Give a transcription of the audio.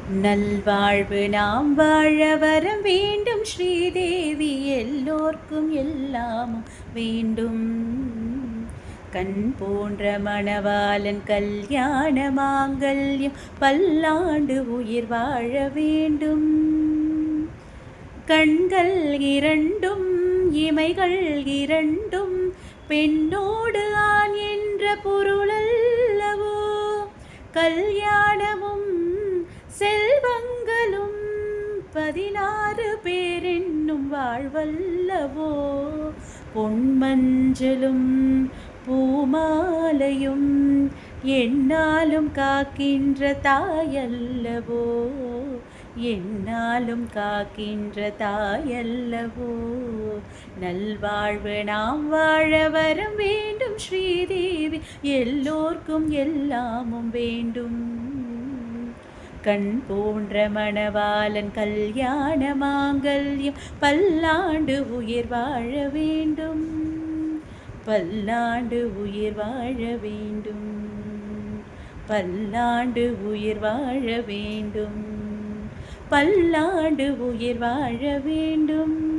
நல்வாழ்வு நாம் வாழ வரம் வேண்டும் ஸ்ரீதேவி எல்லோர்க்கும் எல்லாமும் வேண்டும். கண் போன்ற மணவாளன் கல்யாண மாங்கல்யம் பல்லாண்டு உயிர் வாழ வேண்டும். கண்கள் இரண்டும் இமைகள் இரண்டும் பெண்ணோடு ஆண் என்ற பொருளல்லவோ. கல்யாணமும் செல்வங்களும் 16 பேரென்னும் வாழ்வல்லவோ. பொன்மஞ்சளும் பூமாலையும் என்னாலும் காக்கின்ற தாயல்லவோ. என்னாலும் காக்கின்ற தாயல்லவோ. நல்வாழ்வு நாம் வாழ வரம் வேண்டும் ஸ்ரீதேவி எல்லோர்க்கும் எல்லாமும் வேண்டும். கண் போன்ற மணவாளன் கல்யாண மாங்கல்யம் பல்லாண்டு உயிர் வாழ வேண்டும். பல்லாண்டு உயிர் வாழ வேண்டும். பல்லாண்டு உயிர் வாழ வேண்டும். பல்லாண்டு உயிர் வாழ வேண்டும்.